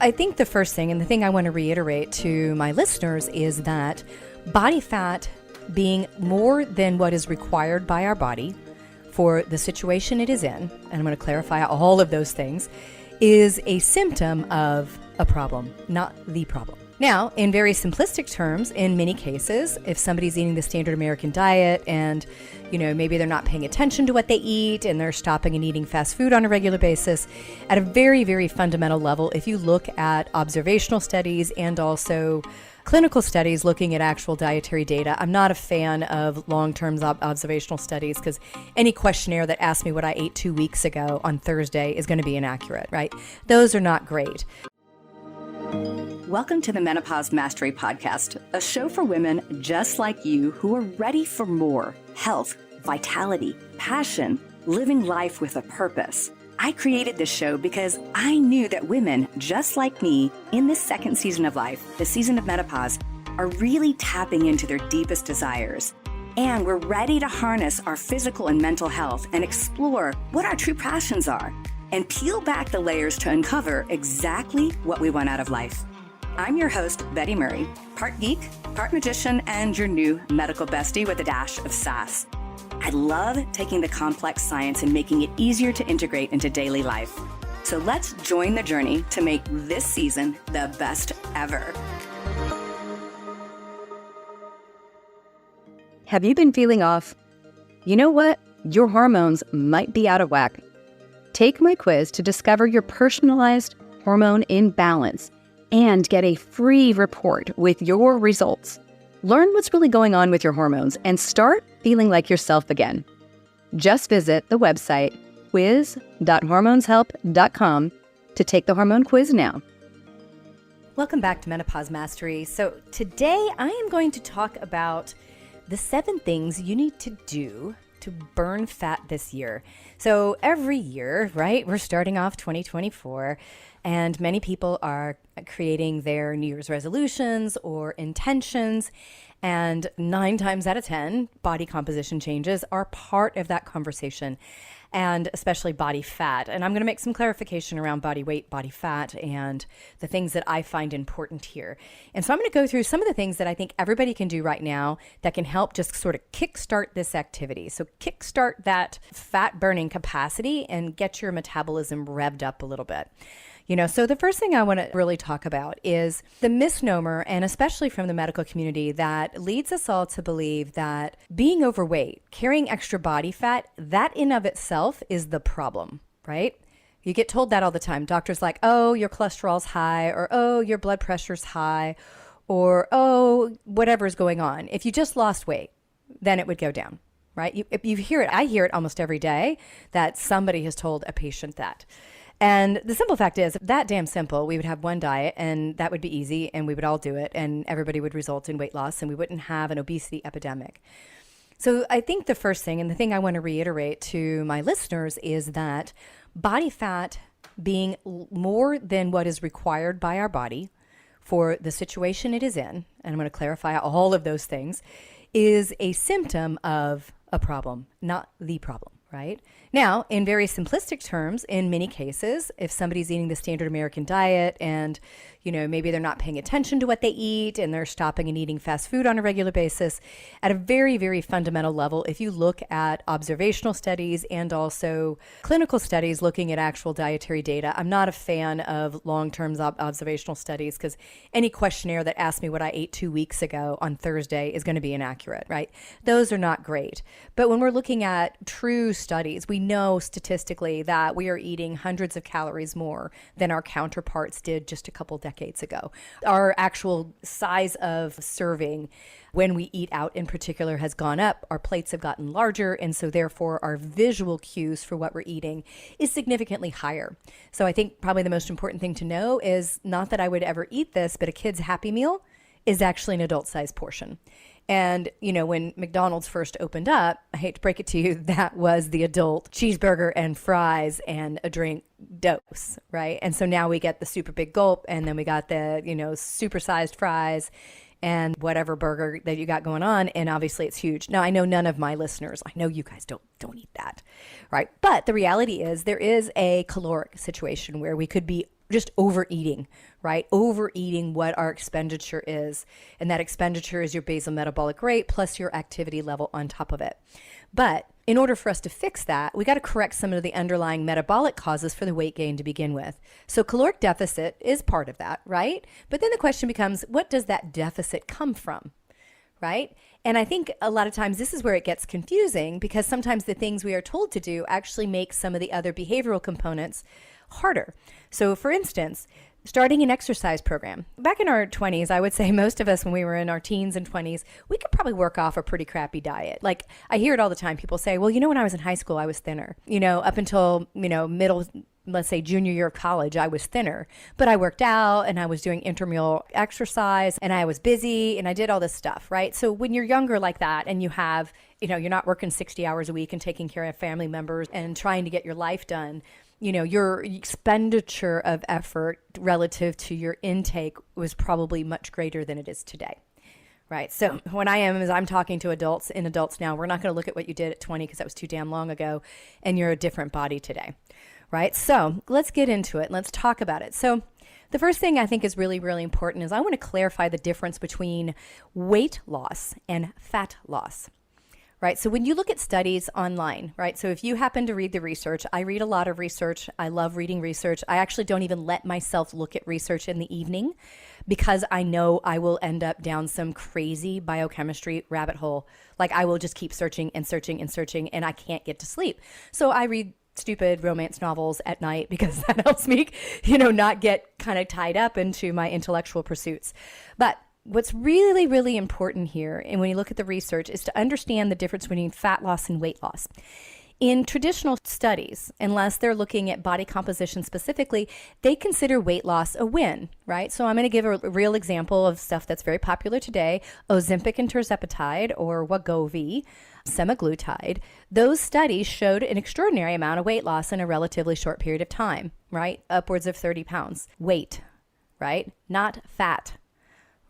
I think the first thing, and the thing I want to reiterate to my listeners, is that body fat being more than what is required by our body for the situation it is in, and I'm going to clarify all of those things, is a symptom of a problem, not the problem. Now, in very simplistic terms, in many cases, if somebody's eating the standard American diet and, maybe they're not paying attention to what they eat and they're stopping and eating fast food on a regular basis, at a very, very fundamental level, if you look at observational studies and also clinical studies looking at actual dietary data, I'm not a fan of long-term observational studies because any questionnaire that asks me what I ate 2 weeks ago on Thursday is going to be inaccurate, right? Those are not great. Welcome to the Menopause Mastery podcast, a show for women just like you who are ready for more health, vitality, passion, living life with a purpose. I created this show because I knew that women just like me in this second season of life, the season of menopause, are really tapping into their deepest desires. And we're ready to harness our physical and mental health and explore what our true passions are and peel back the layers to uncover exactly what we want out of life. I'm your host, Betty Murray, part geek, part magician, and your new medical bestie with a dash of sass. I love taking the complex science and making it easier to integrate into daily life. So let's join the journey to make this season the best ever. Have you been feeling off? You know what? Your hormones might be out of whack. Take my quiz to discover your personalized hormone imbalance and get a free report with your results. Learn what's really going on with your hormones and start feeling like yourself again. Just visit the website quiz.hormoneshelp.com to take the hormone quiz now. Welcome back to Menopause Mastery. So today I am going to talk about the 7 things you need to do to burn fat this year. So every year, right, we're starting off 2024, and many people are creating their New Year's resolutions or intentions, and 9 times out of 10, body composition changes are part of that conversation, and especially body fat. And I'm going to make some clarification around body weight, body fat, and the things that I find important here. And so I'm going to go through some of the things that I think everybody can do right now that can help just sort of kickstart this activity. So kickstart that fat burning capacity and get your metabolism revved up a little bit. So the first thing I want to really talk about is the misnomer, and especially from the medical community, that leads us all to believe that being overweight, carrying extra body fat, that in of itself is the problem, right? You get told that all the time. Doctors like, oh, your cholesterol's high, or oh, your blood pressure's high, or oh, whatever's going on. If you just lost weight, then it would go down, right? You hear it. I hear it almost every day that somebody has told a patient that. And the simple fact is, that damn simple, we would have one diet and that would be easy and we would all do it and everybody would result in weight loss and we wouldn't have an obesity epidemic. So I think the first thing, and the thing I want to reiterate to my listeners, is that body fat being more than what is required by our body for the situation it is in, and I'm going to clarify all of those things, is a symptom of a problem, not the problem. Right? Now, in very simplistic terms, in many cases, if somebody's eating the standard American diet and, maybe they're not paying attention to what they eat and they're stopping and eating fast food on a regular basis, at a very, very fundamental level, if you look at observational studies and also clinical studies looking at actual dietary data, I'm not a fan of long-term observational studies because any questionnaire that asks me what I ate 2 weeks ago on Thursday is going to be inaccurate, right? Those are not great. But when we're looking at true studies, we know statistically that we are eating hundreds of calories more than our counterparts did just a couple decades ago. Our actual size of serving when we eat out in particular has gone up. Our plates have gotten larger, and so therefore our visual cues for what we're eating is significantly higher. So I think probably the most important thing to know is not that I would ever eat this, but a kid's Happy Meal is actually an adult-sized portion. And, when McDonald's first opened up, I hate to break it to you, that was the adult cheeseburger and fries and a drink dose, right? And so now we get the super big gulp, and then we got the, supersized fries and whatever burger that you got going on. And obviously it's huge. Now, I know none of my listeners, I know you guys don't eat that, right? But the reality is there is a caloric situation where we could be just overeating, right? Overeating what our expenditure is. And that expenditure is your basal metabolic rate plus your activity level on top of it. But in order for us to fix that, we got to correct some of the underlying metabolic causes for the weight gain to begin with. So caloric deficit is part of that, right? But then the question becomes, what does that deficit come from, right? And I think a lot of times this is where it gets confusing, because sometimes the things we are told to do actually make some of the other behavioral components harder. So for instance, starting an exercise program. Back in our 20s, I would say most of us when we were in our teens and 20s, we could probably work off a pretty crappy diet. Like I hear it all the time. People say, well, when I was in high school, I was thinner. Up until, middle, let's say junior year of college, I was thinner, but I worked out and I was doing intramural exercise and I was busy and I did all this stuff, right? So when you're younger like that and you have, you're not working 60 hours a week and taking care of family members and trying to get your life done, your expenditure of effort relative to your intake was probably much greater than it is today. Right. So when I'm talking to adults now, we're not going to look at what you did at 20 because that was too damn long ago and you're a different body today. Right. So let's get into it. Let's talk about it. So the first thing I think is really, really important is I want to clarify the difference between weight loss and fat loss. Right. So when you look at studies online, right. So if you happen to read the research, I read a lot of research. I love reading research. I actually don't even let myself look at research in the evening because I know I will end up down some crazy biochemistry rabbit hole. Like I will just keep searching and searching and searching and I can't get to sleep. So I read stupid romance novels at night because that helps me, not get kind of tied up into my intellectual pursuits. But what's really, really important here, and when you look at the research, is to understand the difference between fat loss and weight loss. In traditional studies, unless they're looking at body composition specifically, they consider weight loss a win, right? So I'm going to give a real example of stuff that's very popular today, Ozempic and tirzepatide, or Wegovy, semaglutide. Those studies showed an extraordinary amount of weight loss in a relatively short period of time, right? Upwards of 30 pounds. Weight, right? Not fat.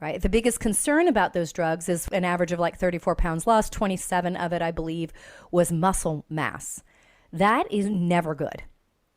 Right. The biggest concern about those drugs is an average of like 34 pounds lost. 27 of it, I believe, was muscle mass. That is never good.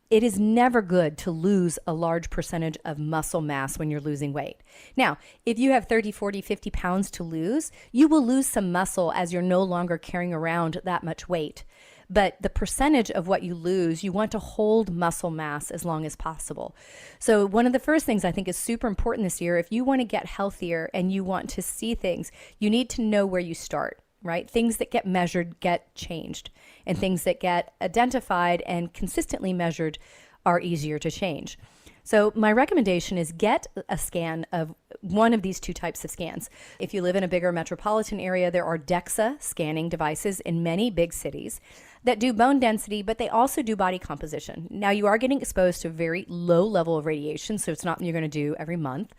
It is never good to lose a large percentage of muscle mass when you're losing weight. Now, if you have 30, 40, 50 pounds to lose, you will lose some muscle as you're no longer carrying around that much weight. But the percentage of what you lose, you want to hold muscle mass as long as possible. So one of the first things I think is super important this year, if you want to get healthier and you want to see things, you need to know where you start, right? Things that get measured get changed, and things that get identified and consistently measured are easier to change. So my recommendation is get a scan of one of these two types of scans. If you live in a bigger metropolitan area, there are DEXA scanning devices in many big cities that do bone density, but they also do body composition. Now you are getting exposed to a very low level of radiation, so it's not something you're going to do every month,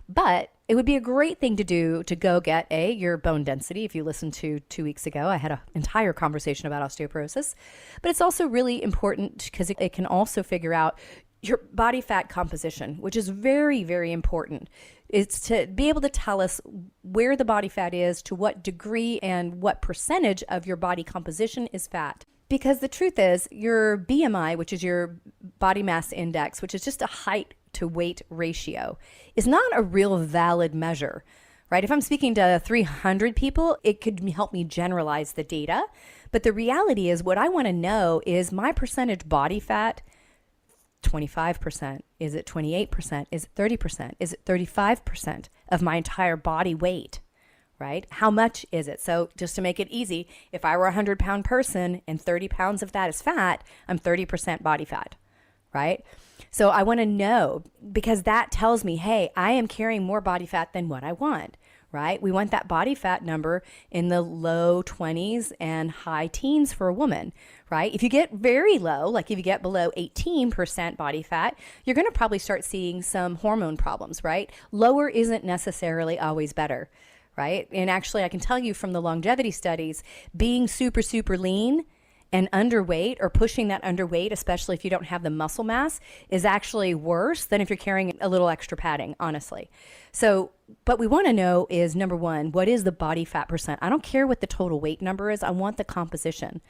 but it would be a great thing to do to go get your bone density. If you listened to 2 weeks ago, I had an entire conversation about osteoporosis, but it's also really important because it can also figure out your body fat composition, which is very, very important. It's to be able to tell us where the body fat is, to what degree, and what percentage of your body composition is fat. Because the truth is, your BMI, which is your body mass index, which is just a height to weight ratio, is not a real valid measure, right? If I'm speaking to 300 people, it could help me generalize the data. But the reality is, what I want to know is my percentage body fat. 25%? Is it 28%? Is it 30%? Is it 35% of my entire body weight, right? How much is it? So just to make it easy, if I were a 100-pound person and 30 pounds of that is fat, I'm 30% body fat, right? So I want to know, because that tells me, hey, I am carrying more body fat than what I want, right? We want that body fat number in the low 20s and high teens for a woman, right? If you get very low, like if you get below 18% body fat, you're going to probably start seeing some hormone problems, right? Lower isn't necessarily always better, right? And actually, I can tell you from the longevity studies, being super, super lean and underweight, or pushing that underweight, especially if you don't have the muscle mass, is actually worse than if you're carrying a little extra padding, honestly. So, what we want to know is, number one, what is the body fat percent? I don't care what the total weight number is. I want the composition,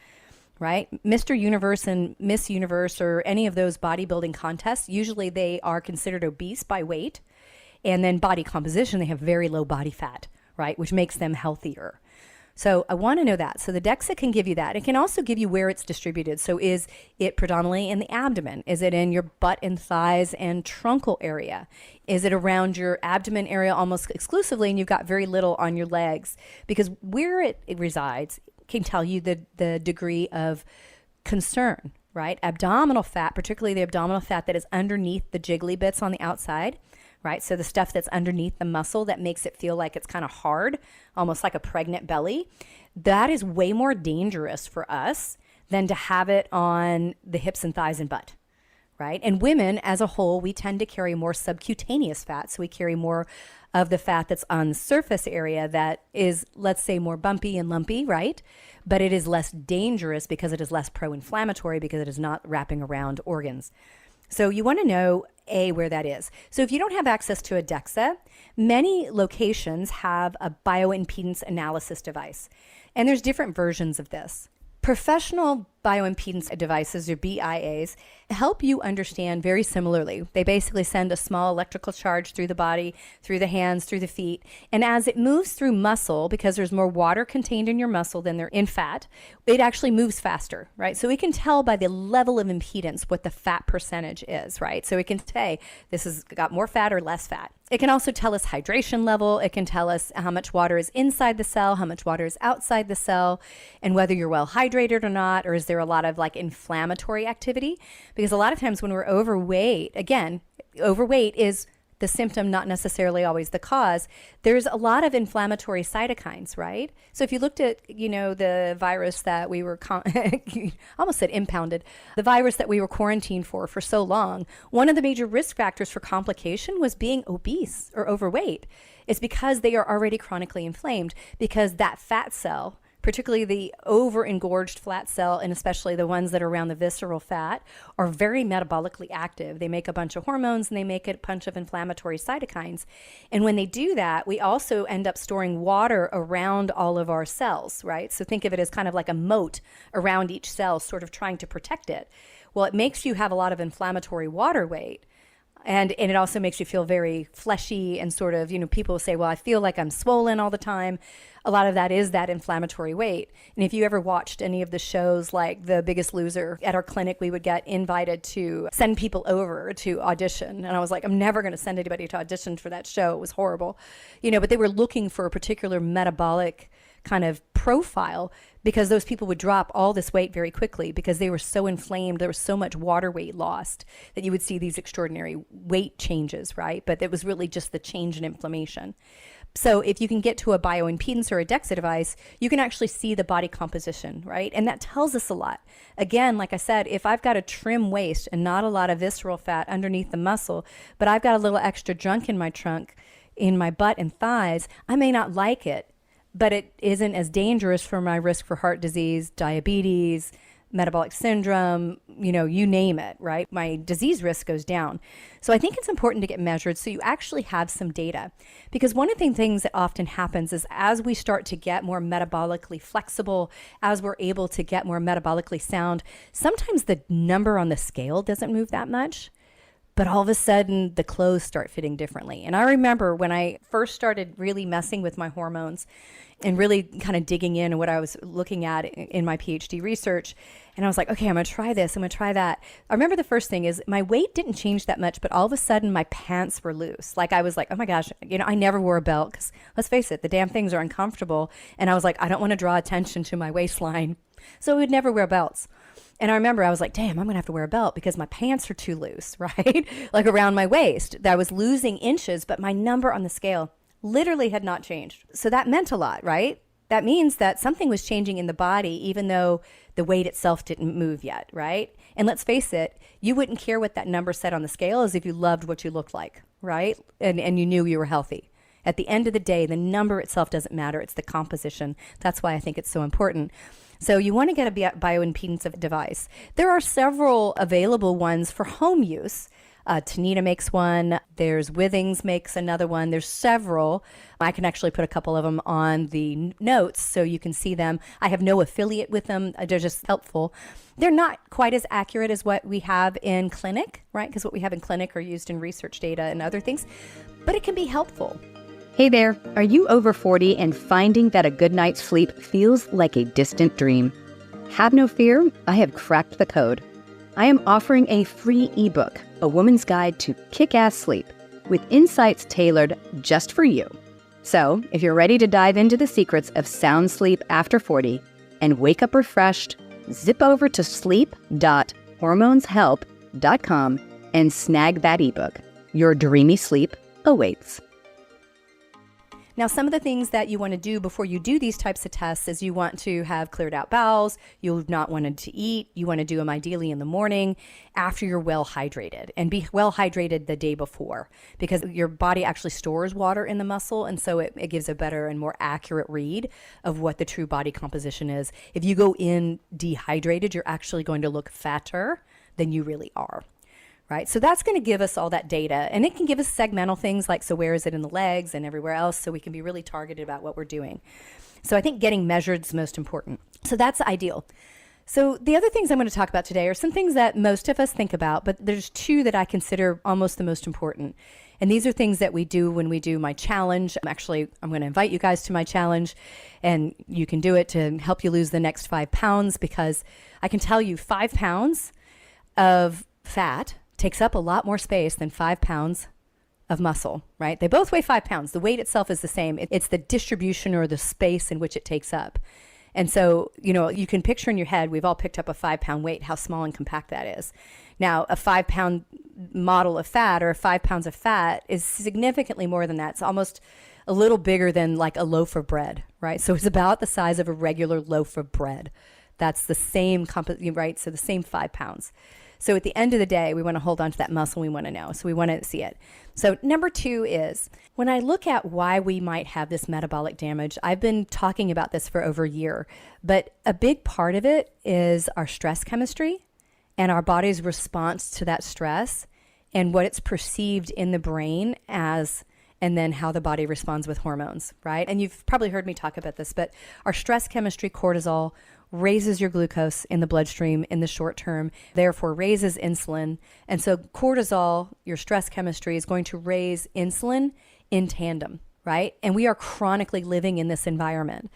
right? Mr. Universe and Miss Universe or any of those bodybuilding contests, usually they are considered obese by weight. And then body composition, they have very low body fat, right? Which makes them healthier. So I want to know that. So the DEXA can give you that. It can also give you where it's distributed. So is it predominantly in the abdomen? Is it in your butt and thighs and truncal area? Is it around your abdomen area almost exclusively and you've got very little on your legs? Because where it resides can tell you the degree of concern, right? Abdominal fat, particularly the abdominal fat that is underneath the jiggly bits on the outside, right? So the stuff that's underneath the muscle that makes it feel like it's kind of hard, almost like a pregnant belly, that is way more dangerous for us than to have it on the hips and thighs and butt, right? And women as a whole, we tend to carry more subcutaneous fat. So we carry more of the fat that's on the surface area that is, let's say, more bumpy and lumpy, right? But it is less dangerous because it is less pro-inflammatory because it is not wrapping around organs. So you want to know, where that is. So if you don't have access to a DEXA, many locations have a bioimpedance analysis device. And there's different versions of this. Professional bioimpedance devices, or BIAs, help you understand very similarly. They basically send a small electrical charge through the body, through the hands, through the feet. And as it moves through muscle, because there's more water contained in your muscle than there in fat, it actually moves faster, right? So we can tell by the level of impedance what the fat percentage is, right? So we can say this has got more fat or less fat. It can also tell us hydration level. It can tell us how much water is inside the cell, how much water is outside the cell, and whether you're well hydrated or not, or is there a lot of like inflammatory activity? Because a lot of times when we're overweight, again, overweight is the symptom, not necessarily always the cause. There's a lot of inflammatory cytokines, right? So if you looked at, the virus that we were, almost said impounded, the virus that we were quarantined for so long, one of the major risk factors for complication was being obese or overweight. It's because they are already chronically inflamed, because that fat cell, particularly the over-engorged fat cell, and especially the ones that are around the visceral fat, are very metabolically active. They make a bunch of hormones and they make a bunch of inflammatory cytokines. And when they do that, we also end up storing water around all of our cells, right? So think of it as kind of like a moat around each cell, sort of trying to protect it. Well, it makes you have a lot of inflammatory water weight. And it also makes you feel very fleshy and sort of, people say, well, I feel like I'm swollen all the time. A lot of that is that inflammatory weight. And if you ever watched any of the shows like The Biggest Loser, at our clinic, we would get invited to send people over to audition. And I was like, I'm never going to send anybody to audition for that show. It was horrible. But they were looking for a particular metabolic kind of profile, because those people would drop all this weight very quickly because they were so inflamed. There was so much water weight lost that you would see these extraordinary weight changes, right? But it was really just the change in inflammation. So if you can get to a bioimpedance or a DEXA device, you can actually see the body composition, right? And that tells us a lot. Again, like I said, if I've got a trim waist and not a lot of visceral fat underneath the muscle, but I've got a little extra junk in my trunk, in my butt and thighs, I may not like it, but it isn't as dangerous for my risk for heart disease, diabetes, metabolic syndrome, you name it, right? My disease risk goes down. So I think it's important to get measured so you actually have some data. Because one of the things that often happens is as we start to get more metabolically flexible, as we're able to get more metabolically sound, sometimes the number on the scale doesn't move that much. But all of a sudden, the clothes start fitting differently. And I remember when I first started really messing with my hormones and really kind of digging in what I was looking at in my PhD research. And I was like, okay, I'm going to try this. I'm going to try that. I remember the first thing is my weight didn't change that much, but all of a sudden my pants were loose. Like I was like, oh my gosh, I never wore a belt because let's face it, the damn things are uncomfortable. And I was like, I don't want to draw attention to my waistline. So I would never wear belts. And I remember I was like, damn, I'm going to have to wear a belt because my pants are too loose, right? Like around my waist. I was losing inches, but my number on the scale literally had not changed. So that meant a lot, right? That means that something was changing in the body, even though the weight itself didn't move yet, right? And let's face it, you wouldn't care what that number said on the scale as if you loved what you looked like, right? And you knew you were healthy. At the end of the day, the number itself doesn't matter. It's the composition. That's why I think it's so important. So you want to get a bioimpedance device. There are several available ones for home use. Tanita makes one. There's Withings makes another one. There's several. I can actually put a couple of them on the notes so you can see them. I have no affiliate with them. They're just helpful. They're not quite as accurate as what we have in clinic, right? Because what we have in clinic are used in research data and other things, but it can be helpful. Hey there, are you over 40 and finding that a good night's sleep feels like a distant dream? Have no fear, I have cracked the code. I am offering a free ebook, A Woman's Guide to Kick-Ass Sleep, with insights tailored just for you. So, if you're ready to dive into the secrets of sound sleep after 40 and wake up refreshed, zip over to sleep.hormoneshelp.com and snag that ebook. Your dreamy sleep awaits. Now, some of the things that you want to do before you do these types of tests is you want to have cleared out bowels. You'll not want to eat. You want to do them ideally in the morning after you're well hydrated, and be well hydrated the day before, because your body actually stores water in the muscle. And so it gives a better and more accurate read of what the true body composition is. If you go in dehydrated, you're actually going to look fatter than you really are. Right? So that's going to give us all that data, and it can give us segmental things like, so where is it in the legs and everywhere else, so we can be really targeted about what we're doing. So I think getting measured is most important. So that's ideal. So the other things I'm going to talk about today are some things that most of us think about, but there's two that I consider almost the most important. And these are things that we do when we do my challenge. I'm going to invite you guys to my challenge, and you can do it to help you lose the next 5 pounds, because I can tell you 5 pounds of fat takes up a lot more space than 5 pounds of muscle, right? They both weigh 5 pounds. The weight itself is the same. It's the distribution or the space in which it takes up. And so, you can picture in your head, we've all picked up a 5 pound weight, how small and compact that is. Now, a 5 pound model of fat, or 5 pounds of fat, is significantly more than that. It's almost a little bigger than like a loaf of bread, right? So it's about the size of a regular loaf of bread. That's the same, right? So the same 5 pounds. So at the end of the day, we want to hold on to that muscle. We want to know. So we want to see it. So number 2 is, when I look at why we might have this metabolic damage, I've been talking about this for over a year, but a big part of it is our stress chemistry and our body's response to that stress, and what it's perceived in the brain as, and then how the body responds with hormones, right? And you've probably heard me talk about this, but our stress chemistry, cortisol, raises your glucose in the bloodstream in the short term, therefore raises insulin. And so cortisol, your stress chemistry, is going to raise insulin in tandem, right? And we are chronically living in this environment.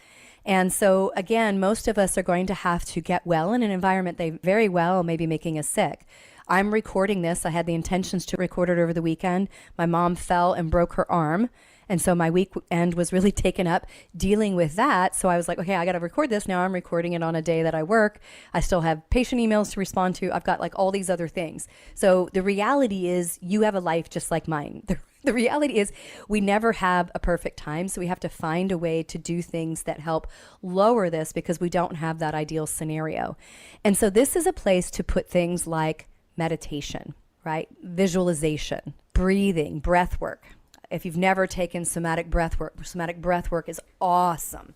And so again, most of us are going to have to get well in an environment they very well may be making us sick. I'm recording this. I had the intentions to record it over the weekend. My mom fell and broke her arm. And so my weekend was really taken up dealing with that. So I was like, okay, I got to record this. Now I'm recording it on a day that I work. I still have patient emails to respond to. I've got like all these other things. So the reality is, you have a life just like mine. The reality is, we never have a perfect time. So we have to find a way to do things that help lower this, because we don't have that ideal scenario. And so this is a place to put things like meditation, right? Visualization, breathing, breath work. If you've never taken somatic breath work is awesome,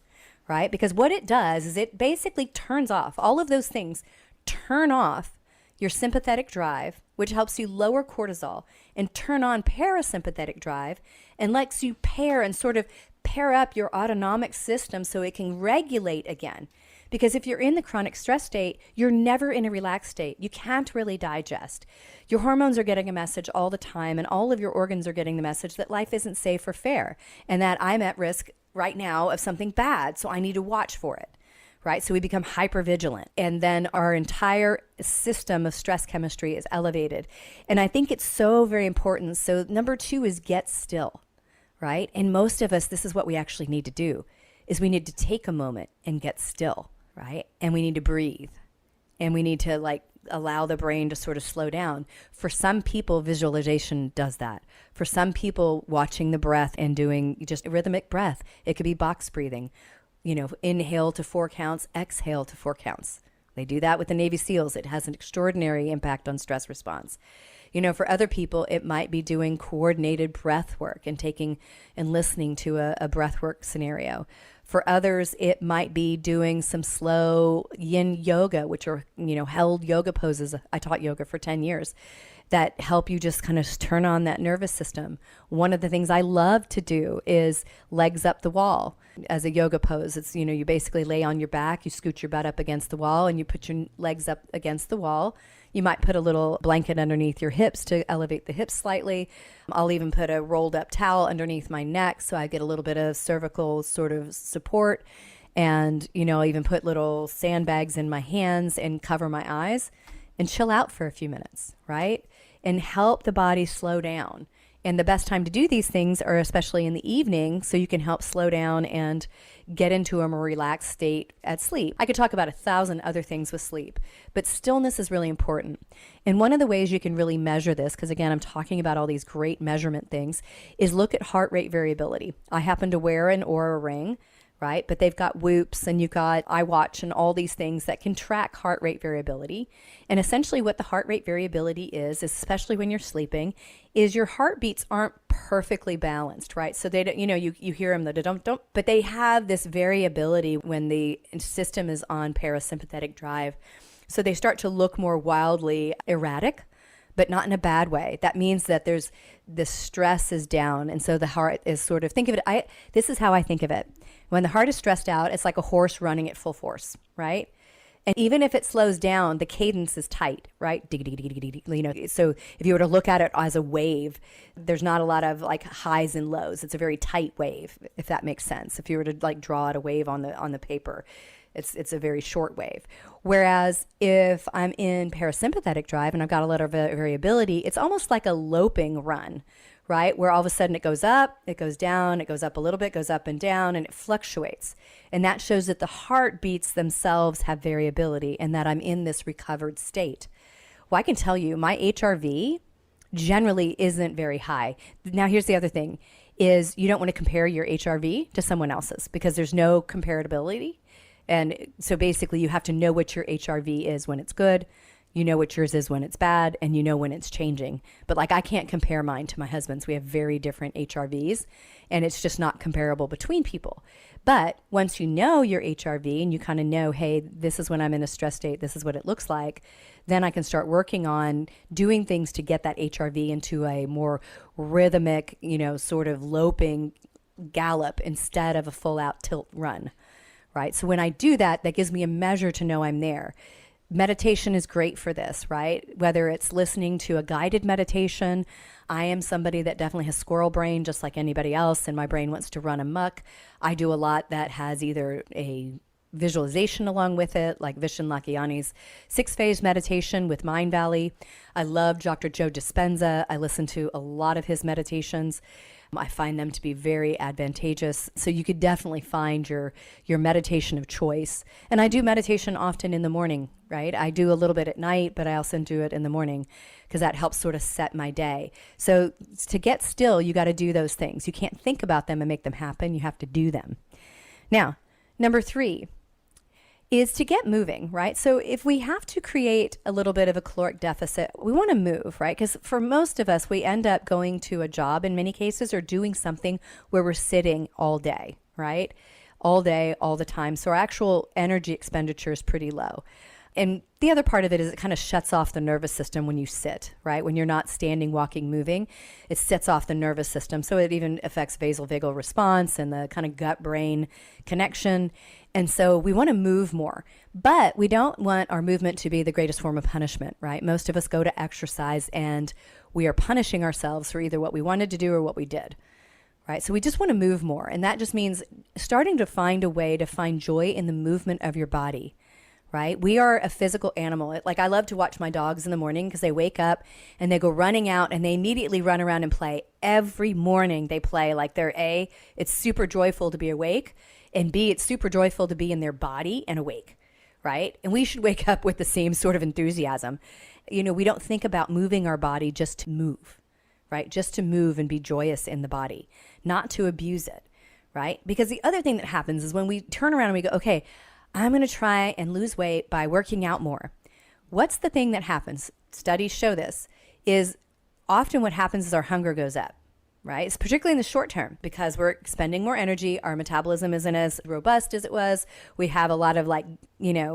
right? Because what it does is it basically turns off all of those things, turn off your sympathetic drive, which helps you lower cortisol, and turn on parasympathetic drive, and lets you pair up your autonomic system so it can regulate again. Because if you're in the chronic stress state, you're never in a relaxed state. You can't really digest. Your hormones are getting a message all the time, and all of your organs are getting the message that life isn't safe or fair, and that I'm at risk right now of something bad, so I need to watch for it, right? So we become hypervigilant, and then our entire system of stress chemistry is elevated. And I think it's so very important. So number 2 is get still, right? And most of us, this is what we actually need to do, is we need to take a moment and get still. Right? And we need to breathe, and we need to allow the brain to sort of slow down. For some people, visualization does that. For some people, watching the breath and doing just rhythmic breath. It could be box breathing, inhale to 4 counts, exhale to 4 counts. They do that with the Navy SEALs. It has an extraordinary impact on stress response. For other people, it might be doing coordinated breath work and taking and listening to a breath work scenario. For others, it might be doing some slow yin yoga, which are, held yoga poses. I taught yoga for 10 years. that help you just kind of turn on that nervous system. One of the things I love to do is legs up the wall as a yoga pose. It's, you basically lay on your back, you scoot your butt up against the wall, and you put your legs up against the wall. You might put a little blanket underneath your hips to elevate the hips slightly. I'll even put a rolled up towel underneath my neck so I get a little bit of cervical sort of support. And, I'll even put little sandbags in my hands and cover my eyes and chill out for a few minutes, right? And help the body slow down. And the best time to do these things are especially in the evening, so you can help slow down and get into a more relaxed state at sleep. I could talk about 1,000 other things with sleep, but stillness is really important. And one of the ways you can really measure this, because again, I'm talking about all these great measurement things, is look at heart rate variability. I happen to wear an Oura ring, right? But they've got Whoops and you've got iWatch and all these things that can track heart rate variability. And essentially what the heart rate variability is, especially when you're sleeping, is your heartbeats aren't perfectly balanced, right? So they don't, you hear them, don't, but they have this variability when the system is on parasympathetic drive. So they start to look more wildly erratic, but not in a bad way. That means that the stress is down. And so the heart is sort of, think of it, this is how I think of it. When the heart is stressed out, it's like a horse running at full force, right? And even if it slows down, the cadence is tight, right? So if you were to look at it as a wave, there's not a lot of like highs and lows. It's a very tight wave, if that makes sense. If you were to like draw out a wave on the paper, it's a very short wave. Whereas if I'm in parasympathetic drive and I've got a lot of variability, it's almost like a loping run, right? Where all of a sudden it goes up, it goes down, it goes up a little bit, goes up and down, and it fluctuates. And that shows that the heartbeats themselves have variability and that I'm in this recovered state. Well, I can tell you my HRV generally isn't very high. Now, here's the other thing is you don't want to compare your HRV to someone else's because there's no comparability. And so basically you have to know what your HRV is when it's good. You know what yours is when it's bad, and you know when it's changing. But like I can't compare mine to my husband's. We have very different HRVs, and it's just not comparable between people. But once you know your HRV and you kind of know, hey, this is when I'm in a stress state, this is what it looks like, then I can start working on doing things to get that HRV into a more rhythmic, sort of loping gallop instead of a full out tilt run, right? So when I do that, that gives me a measure to know I'm there. Meditation is great for this, right? Whether it's listening to a guided meditation. I am somebody that definitely has squirrel brain just like anybody else, and my brain wants to run amok. I do a lot that has either a visualization along with it, like Vishen Lakhiani's 6-phase meditation with Mind Valley. I love Dr. Joe Dispenza. I listen to a lot of his meditations. I find them to be very advantageous. So you could definitely find your meditation of choice. And I do meditation often in the morning, right? I do a little bit at night, but I also do it in the morning because that helps sort of set my day. So to get still, you got to do those things. You can't think about them and make them happen. You have to do them. Now, number 3 is to get moving, right? So if we have to create a little bit of a caloric deficit, we want to move, right? Because for most of us, we end up going to a job in many cases or doing something where we're sitting all day, right? All day, all the time. So our actual energy expenditure is pretty low. And the other part of it is it kind of shuts off the nervous system when you sit, right? When you're not standing, walking, moving, it sets off the nervous system. So it even affects vasovagal response and the kind of gut-brain connection. And so we want to move more, but we don't want our movement to be the greatest form of punishment, right? Most of us go to exercise and we are punishing ourselves for either what we wanted to do or what we did, right? So we just want to move more. And that just means starting to find a way to find joy in the movement of your body, right? We are a physical animal. Like I love to watch my dogs in the morning because they wake up and they go running out and they immediately run around and play. Every morning they play like they're it's super joyful to be awake, and B, it's super joyful to be in their body and awake, right? And we should wake up with the same sort of enthusiasm. We don't think about moving our body just to move, right? Just to move and be joyous in the body, not to abuse it, right? Because the other thing that happens is when we turn around and we go, okay, I'm going to try and lose weight by working out more. What's the thing that happens? Studies show this, is often what happens is our hunger goes up, right? It's particularly in the short term because we're expending more energy. Our metabolism isn't as robust as it was. We have a lot of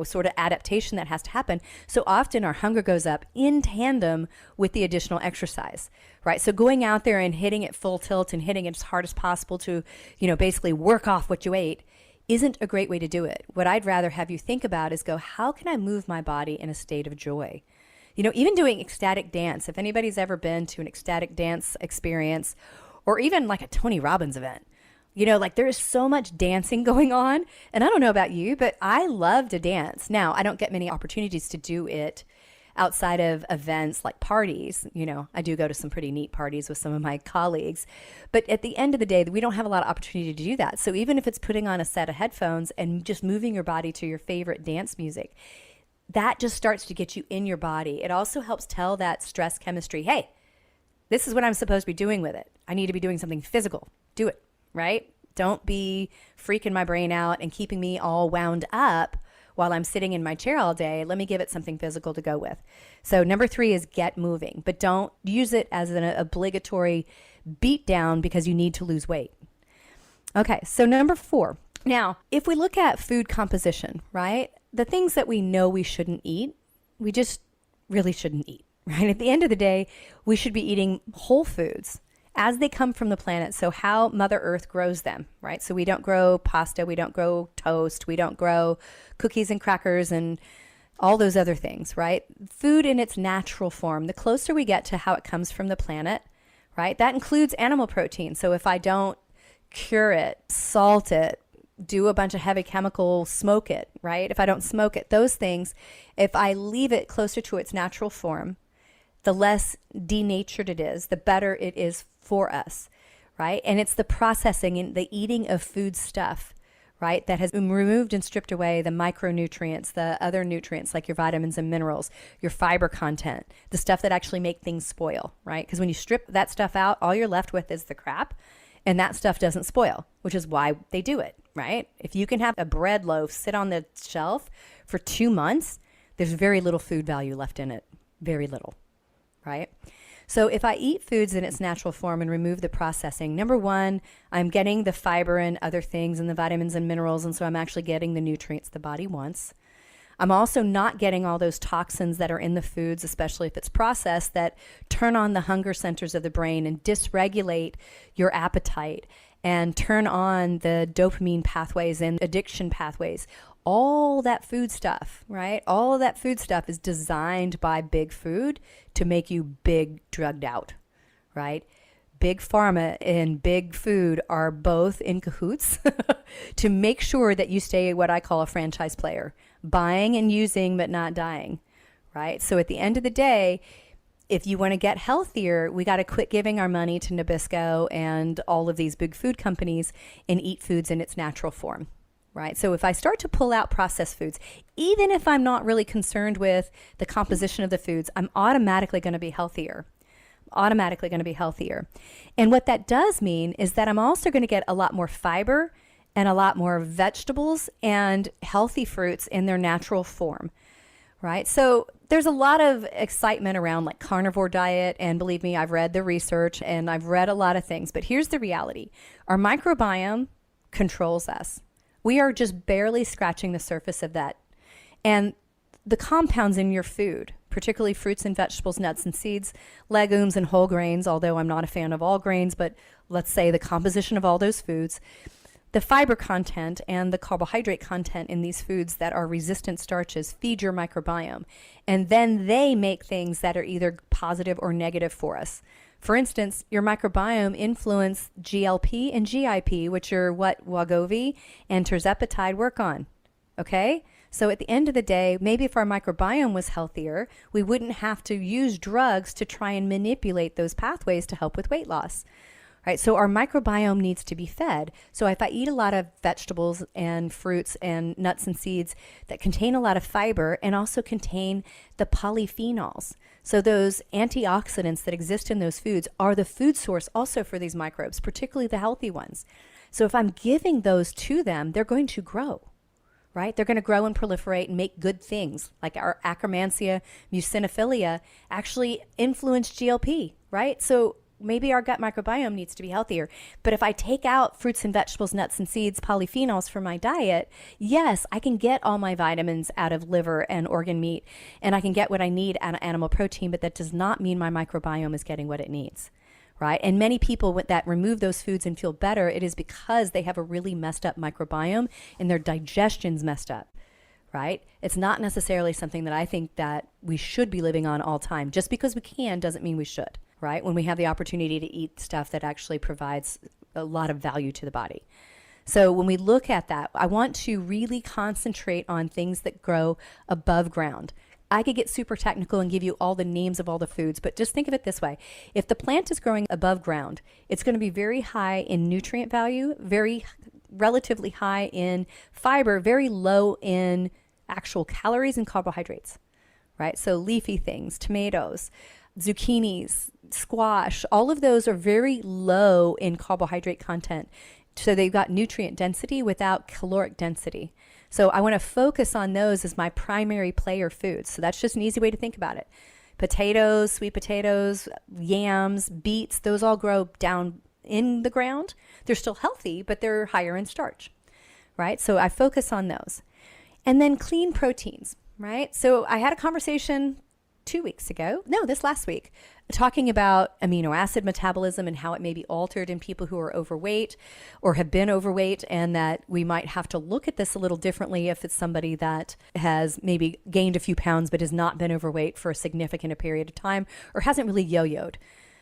sort of adaptation that has to happen. So often our hunger goes up in tandem with the additional exercise, right? So going out there and hitting it full tilt and hitting it as hard as possible to, basically work off what you ate isn't a great way to do it. What I'd rather have you think about is how can I move my body in a state of joy? Even doing ecstatic dance, if anybody's ever been to an ecstatic dance experience or even like a Tony Robbins event, there is so much dancing going on. And I don't know about you, but I love to dance. Now, I don't get many opportunities to do it outside of events like parties. I do go to some pretty neat parties with some of my colleagues. But at the end of the day, we don't have a lot of opportunity to do that. So even if it's putting on a set of headphones and just moving your body to your favorite dance music, that just starts to get you in your body. It also helps tell that stress chemistry, hey, this is what I'm supposed to be doing with it. I need to be doing something physical. Do it, right? Don't be freaking my brain out and keeping me all wound up while I'm sitting in my chair all day. Let me give it something physical to go with. So number 3 is get moving, but don't use it as an obligatory beat down because you need to lose weight. Okay, so number 4. Now, if we look at food composition, right? The things that we know we shouldn't eat, we just really shouldn't eat, right? At the end of the day, we should be eating whole foods as they come from the planet. So how Mother Earth grows them, right? So we don't grow pasta, we don't grow toast, we don't grow cookies and crackers and all those other things, right? Food in its natural form, the closer we get to how it comes from the planet, right? That includes animal protein. So if I don't cure it, salt it, do a bunch of heavy chemical, smoke it, right? If I don't smoke it, those things, if I leave it closer to its natural form, the less denatured it is, the better it is for us, right? And it's the processing and the eating of food stuff, right, that has removed and stripped away the micronutrients, the other nutrients like your vitamins and minerals, your fiber content, the stuff that actually make things spoil, right? Because when you strip that stuff out, all you're left with is the crap. And that stuff doesn't spoil, which is why they do it, right? If you can have a bread loaf sit on the shelf for 2 months, there's very little food value left in it. Very little, right? So if I eat foods in its natural form and remove the processing, number 1, I'm getting the fiber and other things and the vitamins and minerals. And so I'm actually getting the nutrients the body wants. I'm also not getting all those toxins that are in the foods, especially if it's processed, that turn on the hunger centers of the brain and dysregulate your appetite and turn on the dopamine pathways and addiction pathways. All that food stuff, right? All of that food stuff is designed by big food to make you big drugged out, right? Big pharma and big food are both in cahoots to make sure that you stay what I call a franchise player, buying and using but not dying, right? So at the end of the day, if you want to get healthier, we got to quit giving our money to Nabisco and all of these big food companies and eat foods in its natural form, right? So if I start to pull out processed foods, even if I'm not really concerned with the composition of the foods, I'm automatically going to be healthier. And what that does mean is that I'm also going to get a lot more fiber and a lot more vegetables and healthy fruits in their natural form, right? So there's a lot of excitement around like carnivore diet. And believe me, I've read the research and I've read a lot of things, but here's the reality. Our microbiome controls us. We are just barely scratching the surface of that. And the compounds in your food, particularly fruits and vegetables, nuts and seeds, legumes and whole grains, although I'm not a fan of all grains, but let's say the composition of all those foods, the fiber content and the carbohydrate content in these foods that are resistant starches feed your microbiome. And then they make things that are either positive or negative for us. For instance, your microbiome influence GLP and GIP, which are what Wegovy and tirzepatide work on. Okay? So at the end of the day, maybe if our microbiome was healthier, we wouldn't have to use drugs to try and manipulate those pathways to help with weight loss. Right? So our microbiome needs to be fed. So if I eat a lot of vegetables and fruits and nuts and seeds that contain a lot of fiber and also contain the polyphenols, so those antioxidants that exist in those foods are the food source also for these microbes, particularly the healthy ones. So if I'm giving those to them, they're going to grow. Right? They're going to grow and proliferate and make good things. Like our Akkermansia mucinophilia actually influence GLP, right? So maybe our gut microbiome needs to be healthier. But if I take out fruits and vegetables, nuts and seeds, polyphenols from my diet, yes, I can get all my vitamins out of liver and organ meat, and I can get what I need out of animal protein, but that does not mean my microbiome is getting what it needs. Right? And many people that remove those foods and feel better, it is because they have a really messed up microbiome and their digestion's messed up. Right? It's not necessarily something that I think that we should be living on all time. Just because we can doesn't mean we should, right? When we have the opportunity to eat stuff that actually provides a lot of value to the body. So when we look at that, I want to really concentrate on things that grow above ground. I could get super technical and give you all the names of all the foods, but just think of it this way. If the plant is growing above ground, it's going to be very high in nutrient value, very relatively high in fiber, very low in actual calories and carbohydrates, right? So leafy things, tomatoes, zucchinis, squash, all of those are very low in carbohydrate content. So they've got nutrient density without caloric density. So I want to focus on those as my primary player foods. So that's just an easy way to think about it. Potatoes, sweet potatoes, yams, beets, those all grow down in the ground. They're still healthy, but they're higher in starch, right? So I focus on those. And then clean proteins, right? So I had a conversation this last week, talking about amino acid metabolism and how it may be altered in people who are overweight or have been overweight, and that we might have to look at this a little differently if it's somebody that has maybe gained a few pounds but has not been overweight for a significant period of time or hasn't really yo-yoed.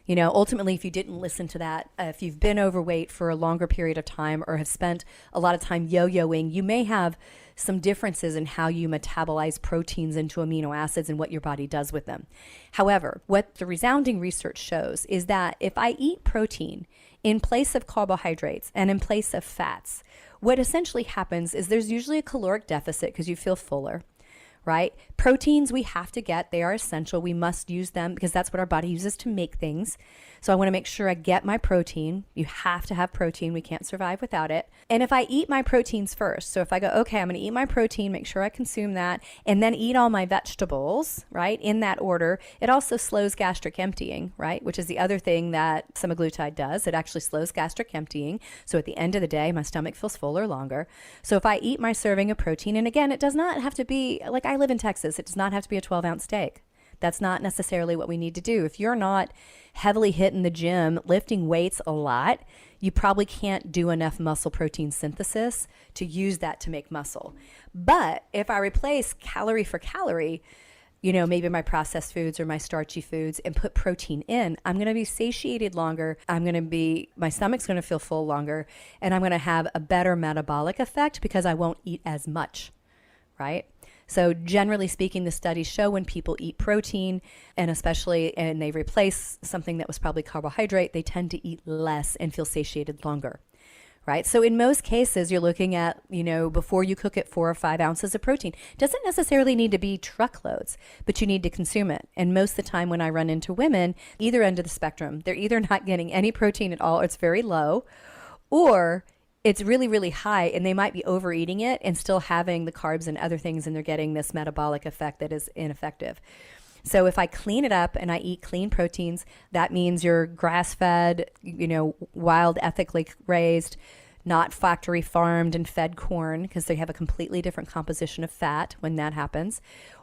You know, ultimately, if you didn't listen to that, if you've been overweight for a longer period of time or have spent a lot of time yo-yoing, you may have some differences in how you metabolize proteins into amino acids and what your body does with them. However, what the resounding research shows is that if I eat protein in place of carbohydrates and in place of fats, what essentially happens is there's usually a caloric deficit because you feel fuller. Right? Proteins we have to get. They are essential. We must use them because that's what our body uses to make things. So I want to make sure I get my protein. You have to have protein. We can't survive without it. And if I eat my proteins first, so if I go, okay, I'm going to eat my protein, make sure I consume that, and then eat all my vegetables, right, in that order, it also slows gastric emptying, right, which is the other thing that semaglutide does. It actually slows gastric emptying. So at the end of the day, my stomach feels fuller longer. So if I eat my serving of protein, and again, it does not have to be, like I live in Texas, it does not have to be a 12-ounce steak. That's not necessarily what we need to do. If you're not heavily hitting the gym, lifting weights a lot, you probably can't do enough muscle protein synthesis to use that to make muscle. But if I replace calorie for calorie, you know, maybe my processed foods or my starchy foods and put protein in, I'm going to be satiated longer. My stomach's going to feel full longer, and I'm going to have a better metabolic effect because I won't eat as much, right? So generally speaking, the studies show when people eat protein, and they replace something that was probably carbohydrate, they tend to eat less and feel satiated longer, right? So in most cases, you're looking at, you know, before you cook it, 4 or 5 ounces of protein. Doesn't necessarily need to be truckloads, but you need to consume it. And most of the time when I run into women, either end of the spectrum, they're either not getting any protein at all, or it's very low, or it's really, really high, and they might be overeating it and still having the carbs and other things, and they're getting this metabolic effect that is ineffective. So if I clean it up and I eat clean proteins, that means you're grass-fed, you know, wild, ethically raised, not factory farmed and fed corn, because they have a completely different composition of fat when that happens,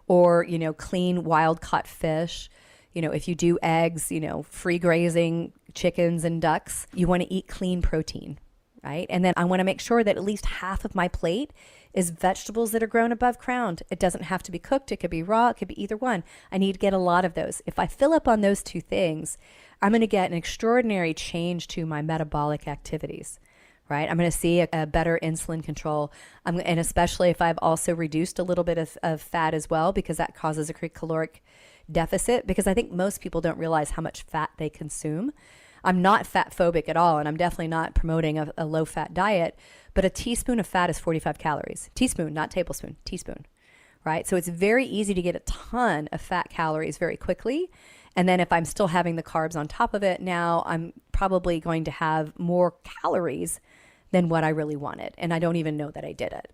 or, you know, clean wild caught fish. You know, if you do eggs, you know, free grazing chickens and ducks, you want to eat clean protein. Right? And then I want to make sure that at least half of my plate is vegetables that are grown above ground. It doesn't have to be cooked. It could be raw. It could be either one. I need to get a lot of those. If I fill up on those two things, I'm going to get an extraordinary change to my metabolic activities, right? I'm going to see a better insulin control. And especially if I've also reduced a little bit of fat as well, because that causes a caloric deficit, because I think most people don't realize how much fat they consume. I'm not fat phobic at all, and I'm definitely not promoting a low fat diet, but a teaspoon of fat is 45 calories. Teaspoon, not tablespoon, teaspoon, right? So it's very easy to get a ton of fat calories very quickly. And then if I'm still having the carbs on top of it, now I'm probably going to have more calories than what I really wanted. And I don't even know that I did it,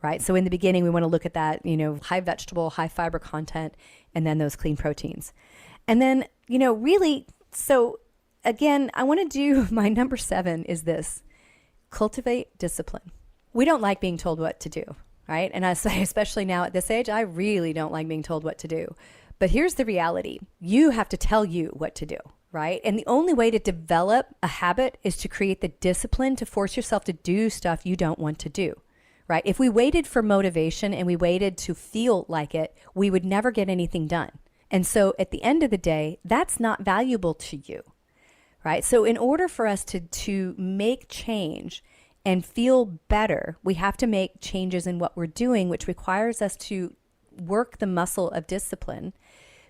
right? So in the beginning, we want to look at that, you know, high vegetable, high fiber content, and then those clean proteins. And then, you know, really, so again, I want to do my number 7 is this: cultivate discipline. We don't like being told what to do, right? And I say, especially now at this age, I really don't like being told what to do. But here's the reality. You have to tell you what to do, right? And the only way to develop a habit is to create the discipline to force yourself to do stuff you don't want to do, right? If we waited for motivation and we waited to feel like it, we would never get anything done. And so at the end of the day, that's not valuable to you, right? So in order for us to make change and feel better, we have to make changes in what we're doing, which requires us to work the muscle of discipline,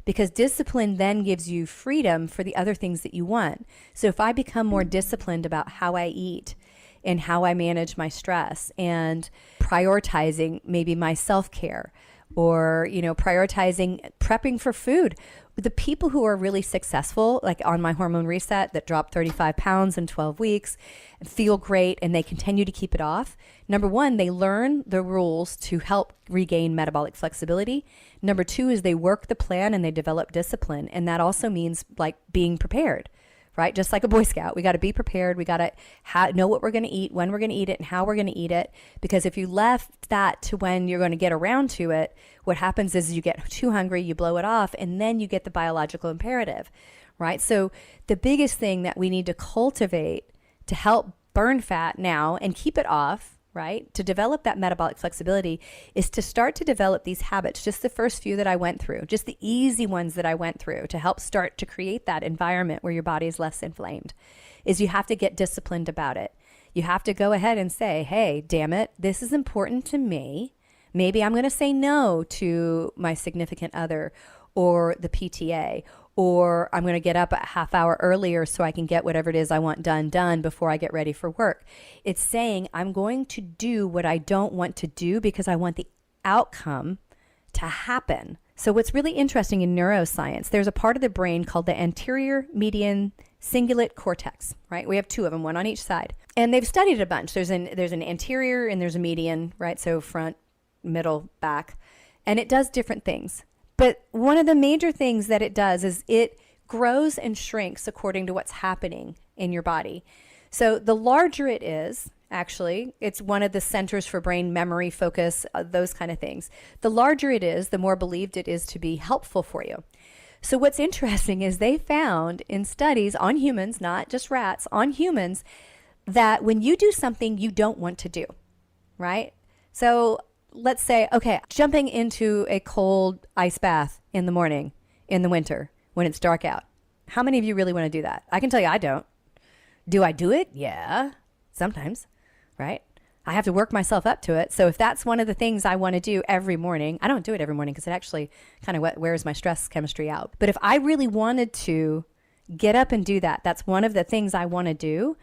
because discipline then gives you freedom for the other things that you want. So if I become more disciplined about how I eat and how I manage my stress and prioritizing maybe my self-care, or, prioritizing prepping for food. The people who are really successful, like on my hormone reset, that dropped 35 pounds in 12 weeks, feel great, and they continue to keep it off. Number 1, they learn the rules to help regain metabolic flexibility. Number 2 is they work the plan and they develop discipline. And that also means like being prepared, right? Just like a Boy Scout, we got to be prepared. We got to know what we're going to eat, when we're going to eat it, and how we're going to eat it. Because if you left that to when you're going to get around to it, what happens is you get too hungry, you blow it off, and then you get the biological imperative, right? So the biggest thing that we need to cultivate to help burn fat now and keep it off, right, to develop that metabolic flexibility, is to start to develop these habits, just the first few that I went through, just the easy ones that I went through to help start to create that environment where your body is less inflamed, is you have to get disciplined about it. You have to go ahead and say, hey, damn it, this is important to me. Maybe I'm going to say no to my significant other or the PTA, or I'm going to get up a half hour earlier so I can get whatever it is I want done before I get ready for work. It's saying I'm going to do what I don't want to do because I want the outcome to happen. So what's really interesting in neuroscience, there's a part of the brain called the anterior median cingulate cortex, right? We have 2 of them, one on each side. And they've studied it a bunch. There's an anterior and there's a median, right? So front, middle, back. And it does different things. But one of the major things that it does is it grows and shrinks according to what's happening in your body. So the larger it is, actually, it's one of the centers for brain memory, focus, those kind of things. The larger it is, the more believed it is to be helpful for you. So what's interesting is they found in studies on humans, not just rats, on humans, that when you do something you don't want to do, right? So let's say, okay, jumping into a cold ice bath in the morning, in the winter, when it's dark out. How many of you really want to do that? I can tell you I don't. Do I do it? Yeah, sometimes, right? I have to work myself up to it. So if that's one of the things I want to do every morning, I don't do it every morning because it actually kind of wears my stress chemistry out. But if I really wanted to get up and do that, that's one of the things I want to do.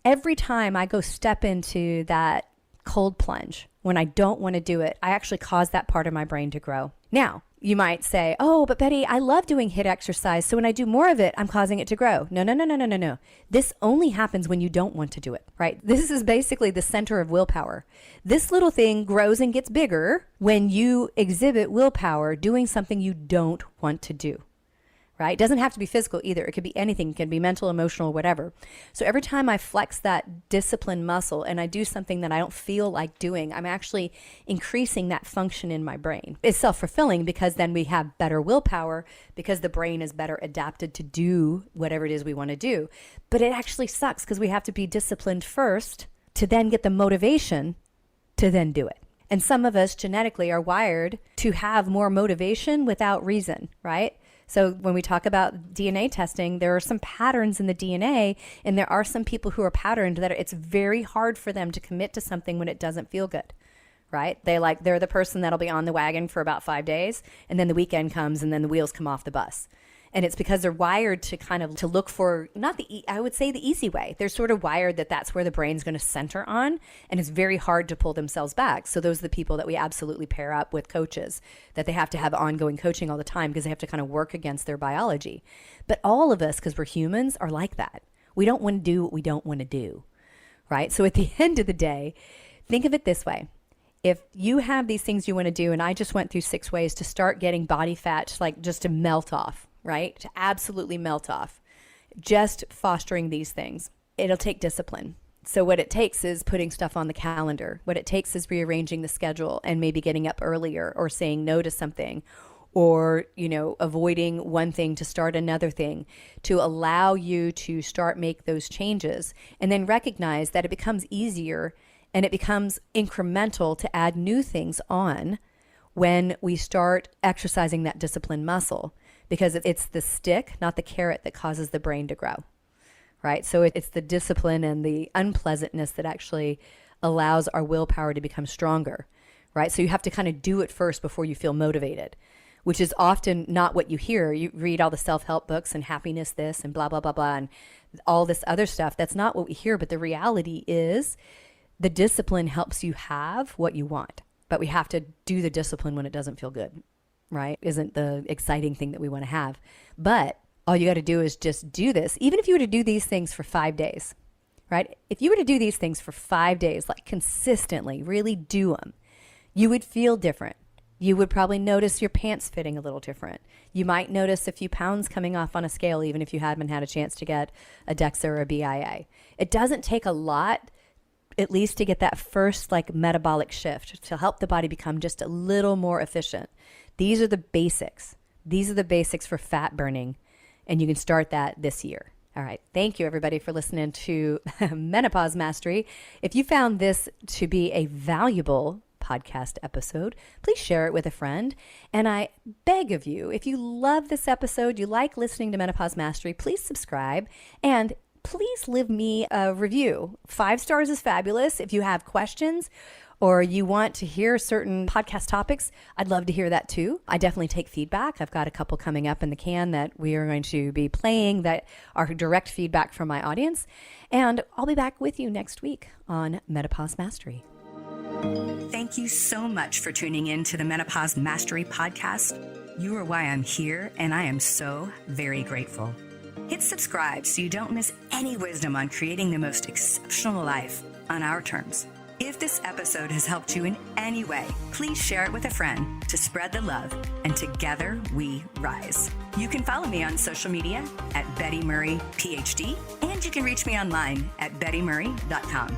Every time I go step into that cold plunge, when I don't want to do it, I actually cause that part of my brain to grow. Now, you might say, oh, but Betty, I love doing HIIT exercise. So when I do more of it, I'm causing it to grow. No. This only happens when you don't want to do it, right? This is basically the center of willpower. This little thing grows and gets bigger when you exhibit willpower doing something you don't want to do. Right? It doesn't have to be physical either. It could be anything. It can be mental, emotional, whatever. So every time I flex that discipline muscle and I do something that I don't feel like doing, I'm actually increasing that function in my brain. It's self-fulfilling because then we have better willpower because the brain is better adapted to do whatever it is we want to do. But it actually sucks because we have to be disciplined first to then get the motivation to then do it. And some of us genetically are wired to have more motivation without reason, right? So when we talk about DNA testing, there are some patterns in the DNA, and there are some people who are patterned that it's very hard for them to commit to something when it doesn't feel good, right? They're the person that'll be on the wagon for about 5 days, and then the weekend comes, and then the wheels come off the bus. And it's because they're wired to to look for, I would say the easy way. They're sort of wired that that's where the brain's going to center on, and it's very hard to pull themselves back. So those are the people that we absolutely pair up with coaches, that they have to have ongoing coaching all the time because they have to kind of work against their biology. But all of us, because we're humans, are like that. We don't want to do what we don't want to do, right? So at the end of the day, think of it this way. If you have these things you want to do, and I just went through 6 ways to start getting body fat just to melt off, right? To absolutely melt off. just fostering these things. It'll take discipline. So what it takes is putting stuff on the calendar. What it takes is rearranging the schedule and maybe getting up earlier or saying no to something, or, avoiding one thing to start another thing, to allow you to start make those changes, and then recognize that it becomes easier and it becomes incremental to add new things on when we start exercising that discipline muscle, because it's the stick, not the carrot, that causes the brain to grow. Right? So it's the discipline and the unpleasantness that actually allows our willpower to become stronger, right? So you have to kind of do it first before you feel motivated, which is often not what you hear. You read all the self-help books and happiness this and blah, blah, blah, blah, and all this other stuff. That's not what we hear. But the reality is the discipline helps you have what you want. But we have to do the discipline when it doesn't feel good, right? Isn't the exciting thing that we want to have. But all you got to do is just do this. Even if you were to do these things for 5 days, right? If you were to do these things for 5 days, like consistently, really do them, you would feel different. You would probably notice your pants fitting a little different. You might notice a few pounds coming off on a scale, even if you haven't had a chance to get a DEXA or a BIA. It doesn't take a lot, at least to get that first metabolic shift to help the body become just a little more efficient. These are the basics. These are the basics for fat burning. And you can start that this year. All right. Thank you, everybody, for listening to Menopause Mastery. If you found this to be a valuable podcast episode, please share it with a friend. And I beg of you, if you love this episode, you like listening to Menopause Mastery, please subscribe and please leave me a review. 5 stars is fabulous. If you have questions or you want to hear certain podcast topics, I'd love to hear that too. I definitely take feedback. I've got a couple coming up in the can that we are going to be playing that are direct feedback from my audience. And I'll be back with you next week on Menopause Mastery. Thank you so much for tuning in to the Menopause Mastery podcast. You are why I'm here, and I am so very grateful. Hit subscribe so you don't miss any wisdom on creating the most exceptional life on our terms. If this episode has helped you in any way, please share it with a friend to spread the love, and together we rise. You can follow me on social media at Betty Murray, PhD, and you can reach me online at bettymurray.com.